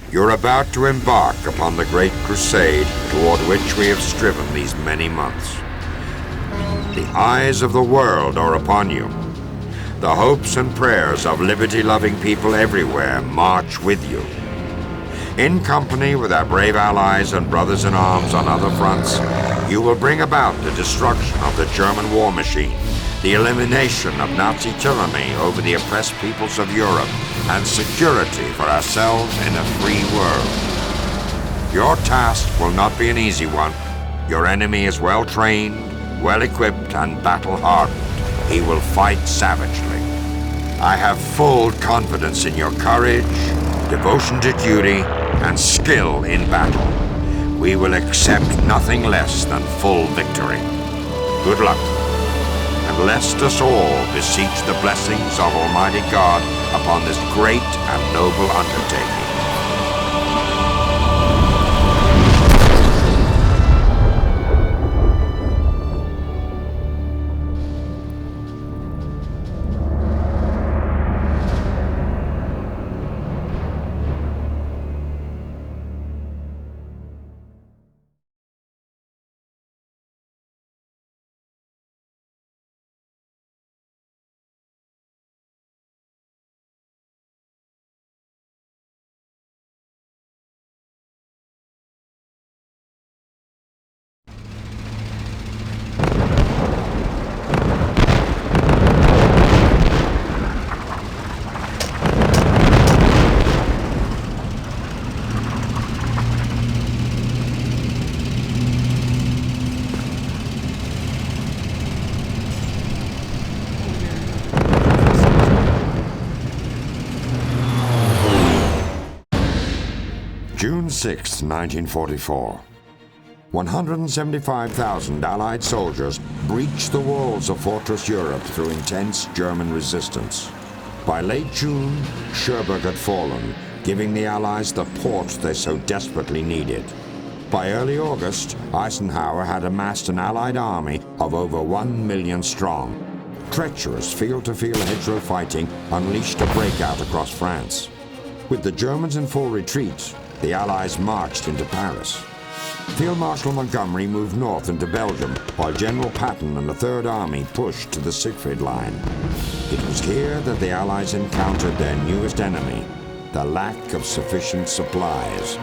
You're about to embark upon the great crusade toward which we have striven these many months. The eyes of the world are upon you. The hopes and prayers of liberty-loving people everywhere march with you. In company with our brave allies and brothers in arms on other fronts, you will bring about the destruction of the German war machine, the elimination of Nazi tyranny over the oppressed peoples of Europe, and security for ourselves in a free world. Your task will not be an easy one. Your enemy is well-trained, well-equipped, and battle-hardened. He will fight savagely. I have full confidence in your courage, devotion to duty, and skill in battle. We will accept nothing less than full victory. Good luck. And let us all beseech the blessings of Almighty God upon this great and noble undertaking. June 6, 1944. 175,000 Allied soldiers breached the walls of Fortress Europe through intense German resistance. By late June, Cherbourg had fallen, giving the Allies the port they so desperately needed. By early August, Eisenhower had amassed an Allied army of over 1 million strong. Treacherous field-to-field hedgerow fighting unleashed a breakout across France. With the Germans in full retreat, the Allies marched into Paris. Field Marshal Montgomery moved north into Belgium, while General Patton and the Third Army pushed to the Siegfried Line. It was here that the Allies encountered their newest enemy, the lack of sufficient supplies.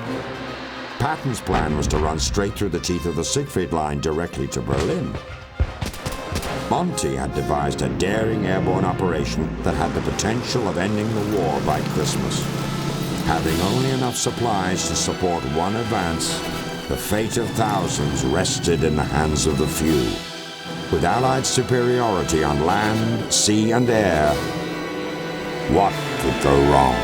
Patton's plan was to run straight through the teeth of the Siegfried Line directly to Berlin. Monty had devised a daring airborne operation that had the potential of ending the war by Christmas. Having only enough supplies to support one advance, the fate of thousands rested in the hands of the few. With Allied superiority on land, sea, and air, what could go wrong?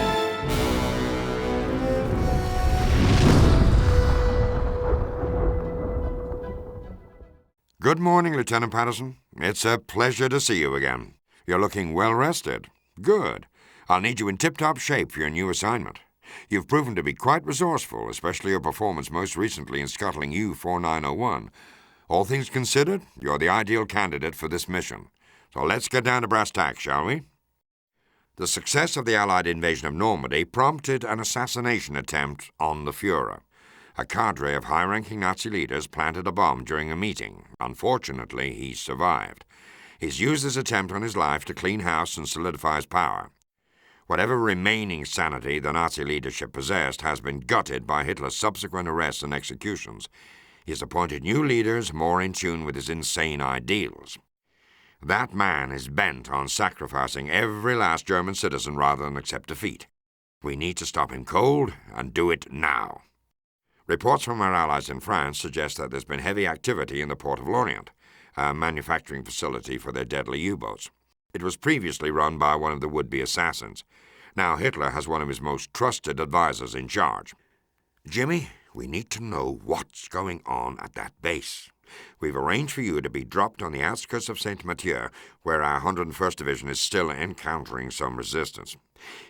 Good morning, Lieutenant Patterson. It's a pleasure to see you again. You're looking well rested. Good. I'll need you in tip-top shape for your new assignment. You've proven to be quite resourceful, especially your performance most recently in scuttling U-4901. All things considered, you're the ideal candidate for this mission. So let's get down to brass tacks, shall we? The success of the Allied invasion of Normandy prompted an assassination attempt on the Führer. A cadre of high-ranking Nazi leaders planted a bomb during a meeting. Unfortunately, he survived. He's used this attempt on his life to clean house and solidify his power. Whatever remaining sanity the Nazi leadership possessed has been gutted by Hitler's subsequent arrests and executions. He has appointed new leaders more in tune with his insane ideals. That man is bent on sacrificing every last German citizen rather than accept defeat. We need to stop him cold and do it now. Reports from our allies in France suggest that there's been heavy activity in the port of Lorient, a manufacturing facility for their deadly U-boats. It was previously run by one of the would-be assassins. Now Hitler has one of his most trusted advisors in charge. Jimmy, we need to know what's going on at that base. We've arranged for you to be dropped on the outskirts of Saint-Mathieu, where our 101st Division is still encountering some resistance.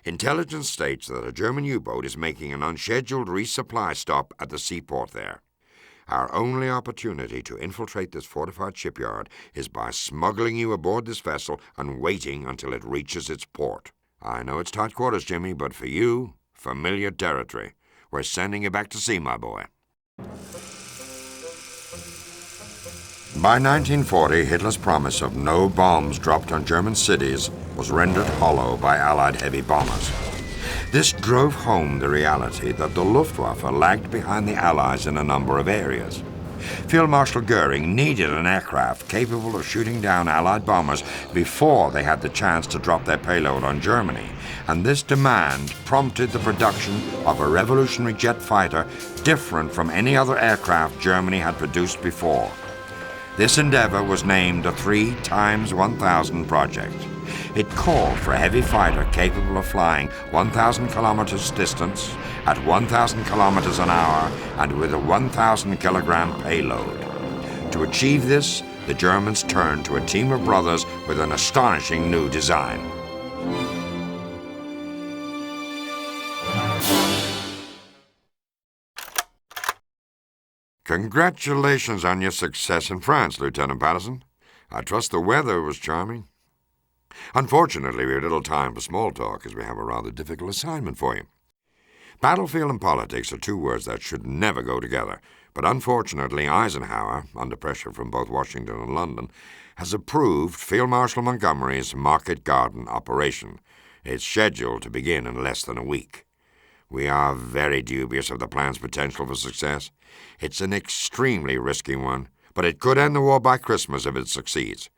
Intelligence states that a German U-boat is making an unscheduled resupply stop at the seaport there. Our only opportunity to infiltrate this fortified shipyard is by smuggling you aboard this vessel and waiting until it reaches its port. I know it's tight quarters, Jimmy, but for you, familiar territory. we're sending you back to sea, my boy. By 1940, Hitler's promise of no bombs dropped on German cities was rendered hollow by Allied heavy bombers. This drove home the reality that the Luftwaffe lagged behind the Allies in a number of areas. Field Marshal Goering needed an aircraft capable of shooting down Allied bombers before they had the chance to drop their payload on Germany, and this demand prompted the production of a revolutionary jet fighter different from any other aircraft Germany had produced before. This endeavor was named the 3x1000 project. It called for a heavy fighter capable of flying 1,000 kilometers distance at 1,000 kilometers an hour and with a 1,000-kilogram payload. To achieve this, the Germans turned to a team of brothers with an astonishing new design. Congratulations on your success in France, Lieutenant Patterson. I trust the weather was charming. Unfortunately, we have little time for small talk as we have a rather difficult assignment for you. Battlefield and politics are two words that should never go together, but unfortunately Eisenhower, under pressure from both Washington and London, has approved Field Marshal Montgomery's Market Garden operation. It's scheduled to begin in less than a week. We are very dubious of the plan's potential for success. It's an extremely risky one, but it could end the war by Christmas if it succeeds.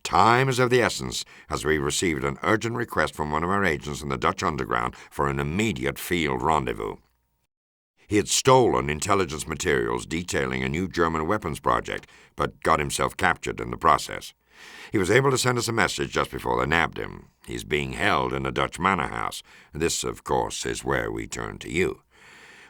Time is of the essence, as we received an urgent request from one of our agents in the Dutch underground for an immediate field rendezvous. He had stolen intelligence materials detailing a new German weapons project, but got himself captured in the process. He was able to send us a message just before they nabbed him. He's being held in a Dutch manor house. This, of course, is where we turn to you.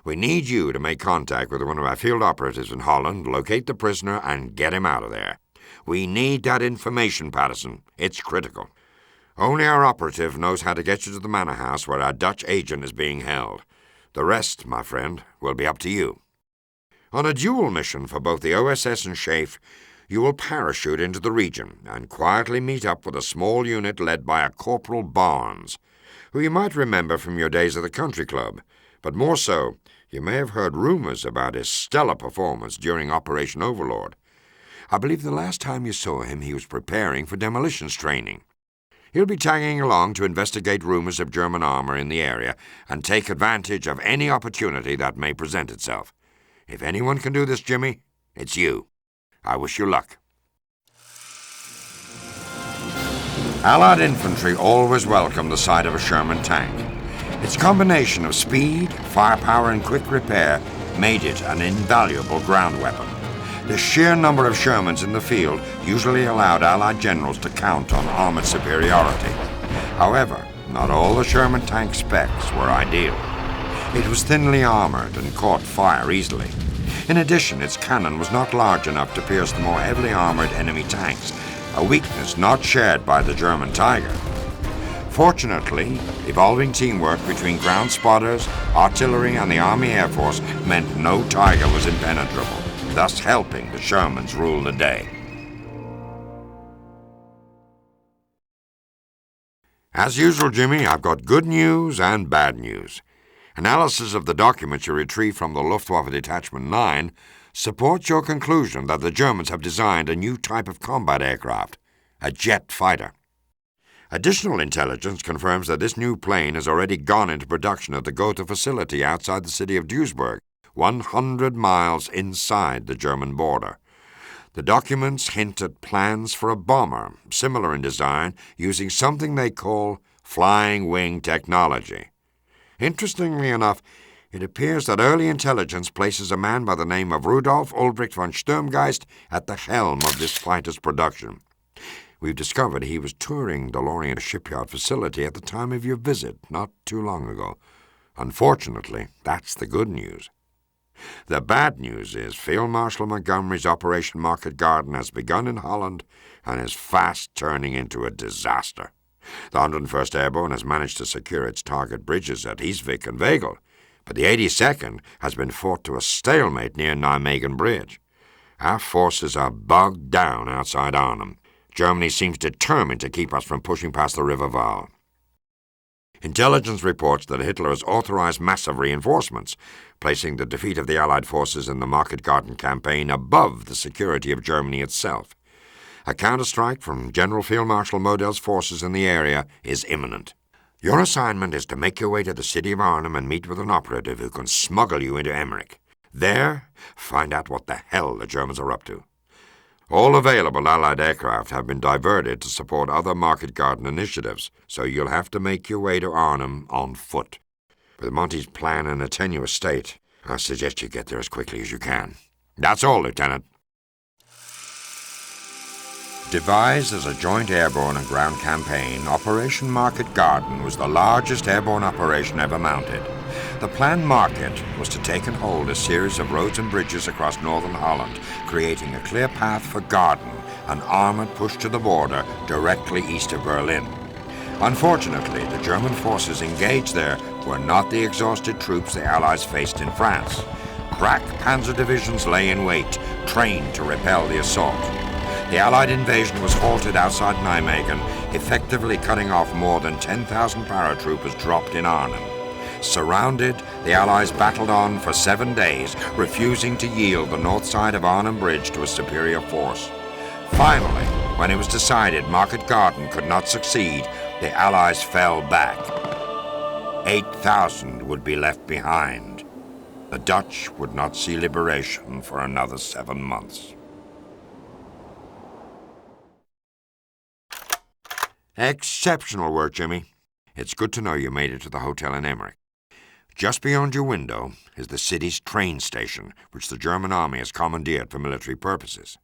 We need you to make contact with one of our field operatives in Holland, locate the prisoner, and get him out of there. We need that information, Patterson. It's critical. Only our operative knows how to get you to the manor house where our Dutch agent is being held. The rest, my friend, will be up to you. On a dual mission for both the OSS and SHAEF, you will parachute into the region and quietly meet up with a small unit led by a Corporal Barnes, who you might remember from your days at the country club, but more so, you may have heard rumors about his stellar performance during Operation Overlord. I believe the last time you saw him, he was preparing for demolitions training. He'll be tagging along to investigate rumors of German armor in the area and take advantage of any opportunity that may present itself. If anyone can do this, Jimmy, it's you. I wish you luck. Allied infantry always welcomed the sight of a Sherman tank. Its combination of speed, firepower, and quick repair made it an invaluable ground weapon. The sheer number of Shermans in the field usually allowed Allied generals to count on armored superiority. However, not all the Sherman tank specs were ideal. It was thinly armored and caught fire easily. In addition, its cannon was not large enough to pierce the more heavily armored enemy tanks, a weakness not shared by the German Tiger. Fortunately, evolving teamwork between ground spotters, artillery, and the Army Air Force meant no Tiger was impenetrable, thus helping the Shermans rule the day. As usual, Jimmy, I've got good news and bad news. Analysis of the documents you retrieved from the Luftwaffe Detachment 9 supports your conclusion that the Germans have designed a new type of combat aircraft, a jet fighter. Additional intelligence confirms that this new plane has already gone into production at the Gotha facility outside the city of Duisburg, 100 miles inside the German border. The documents hint at plans for a bomber, similar in design, using something they call flying wing technology. Interestingly enough, it appears that early intelligence places a man by the name of Rudolf Ulbricht von Sturmgeist at the helm of this fighter's production. We've discovered he was touring the Lorient shipyard facility at the time of your visit, not too long ago. Unfortunately, that's the good news. The bad news is Field Marshal Montgomery's Operation Market Garden has begun in Holland and is fast turning into a disaster. The 101st Airborne has managed to secure its target bridges at Eastvik and Vagel, but the 82nd has been fought to a stalemate near Nijmegen Bridge. Our forces are bogged down outside Arnhem. Germany seems determined to keep us from pushing past the River Vaal. Intelligence reports that Hitler has authorized massive reinforcements, placing the defeat of the Allied forces in the Market Garden campaign above the security of Germany itself. A counterstrike from General Field Marshal Model's forces in the area is imminent. Your assignment is to make your way to the city of Arnhem and meet with an operative who can smuggle you into Emmerich. There, find out what the hell the Germans are up to. All available Allied aircraft have been diverted to support other Market Garden initiatives, so you'll have to make your way to Arnhem on foot. With Monty's plan in a tenuous state, I suggest you get there as quickly as you can. That's all, Lieutenant. Devised as a joint airborne and ground campaign, Operation Market Garden was the largest airborne operation ever mounted. The planned market was to take and hold a series of roads and bridges across northern Holland, creating a clear path for Garden, an armored push to the border directly east of Berlin. Unfortunately, the German forces engaged there were not the exhausted troops the Allies faced in France. Crack panzer divisions lay in wait, trained to repel the assault. The Allied invasion was halted outside Nijmegen, effectively cutting off more than 10,000 paratroopers dropped in Arnhem. Surrounded, the Allies battled on for 7 days, refusing to yield the north side of Arnhem Bridge to a superior force. Finally, when it was decided Market Garden could not succeed, the Allies fell back. 8,000 would be left behind. The Dutch would not see liberation for another 7 months. Exceptional work, Jimmy. It's good to know you made it to the hotel in Emmerich. Just beyond your window is the city's train station, which the German army has commandeered for military purposes.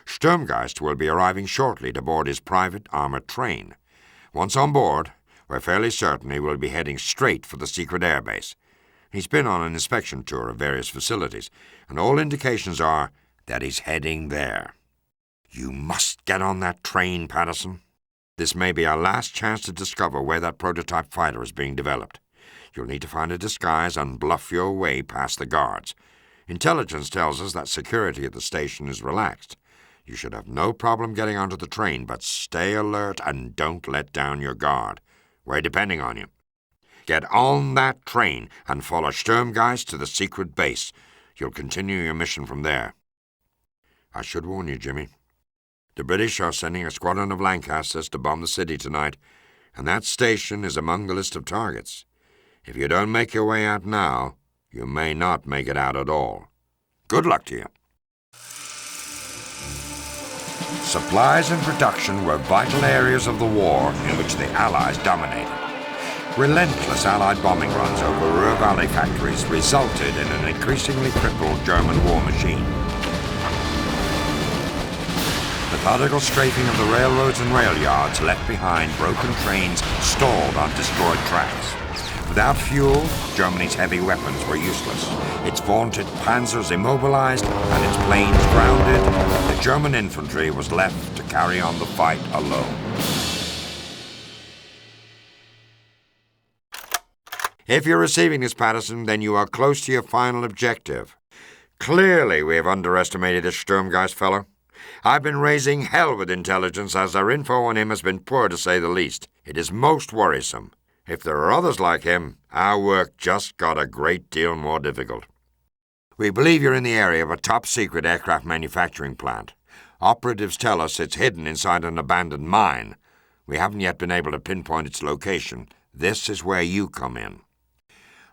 Sturmgeist will be arriving shortly to board his private armored train. Once on board, we're fairly certain he will be heading straight for the secret airbase. He's been on an inspection tour of various facilities, and all indications are that he's heading there. You must get on that train, Patterson. This may be our last chance to discover where that prototype fighter is being developed. You'll need to find a disguise and bluff your way past the guards. Intelligence tells us that security at the station is relaxed. You should have no problem getting onto the train, but stay alert and don't let down your guard. We're depending on you. Get on that train and follow Sturmgeist to the secret base. You'll continue your mission from there. I should warn you, Jimmy. The British are sending a squadron of Lancasters to bomb the city tonight, and that station is among the list of targets. If you don't make your way out now, you may not make it out at all. Good luck to you. Supplies and production were vital areas of the war in which the Allies dominated. Relentless Allied bombing runs over Ruhr Valley factories resulted in an increasingly crippled German war machine. Methodical strafing of the railroads and rail yards left behind broken trains stalled on destroyed tracks. Without fuel, Germany's heavy weapons were useless. Its vaunted panzers immobilized and its planes grounded, the German infantry was left to carry on the fight alone. If you're receiving this, Patterson, then you are close to your final objective. Clearly we have underestimated this Sturmgeist fellow. I've been raising hell with intelligence as our info on him has been poor, to say the least. It is most worrisome. If there are others like him, our work just got a great deal more difficult. We believe you're in the area of a top-secret aircraft manufacturing plant. Operatives tell us it's hidden inside an abandoned mine. We haven't yet been able to pinpoint its location. This is where you come in.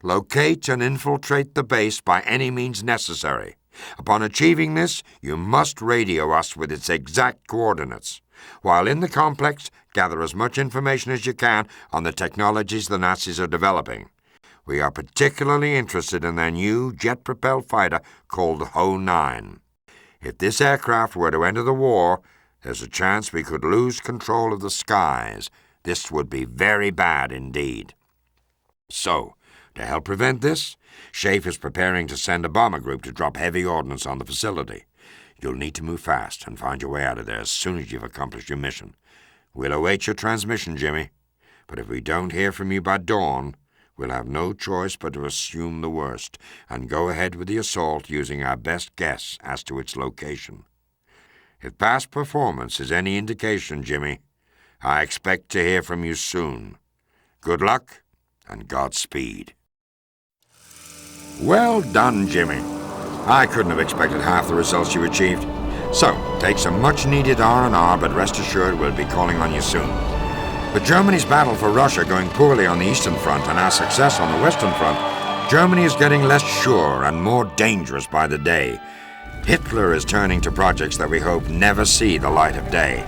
Locate and infiltrate the base by any means necessary. Upon achieving this, you must radio us with its exact coordinates. While in the complex, gather as much information as you can on the technologies the Nazis are developing. We are particularly interested in their new jet-propelled fighter called Ho-9. If this aircraft were to enter the war, there's a chance we could lose control of the skies. This would be very bad indeed. So, to help prevent this, Schaeff is preparing to send a bomber group to drop heavy ordnance on the facility. You'll need to move fast and find your way out of there as soon as you've accomplished your mission. We'll await your transmission, Jimmy, but if we don't hear from you by dawn, we'll have no choice but to assume the worst and go ahead with the assault using our best guess as to its location. If past performance is any indication, Jimmy, I expect to hear from you soon. Good luck and Godspeed. Well done, Jimmy. I couldn't have expected half the results you achieved. So, take some much-needed R&R, but rest assured we'll be calling on you soon. With Germany's battle for Russia going poorly on the Eastern Front and our success on the Western Front, Germany is getting less sure and more dangerous by the day. Hitler is turning to projects that we hope never see the light of day.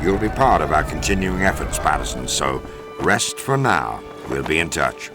You'll be part of our continuing efforts, Patterson, so rest for now. We'll be in touch.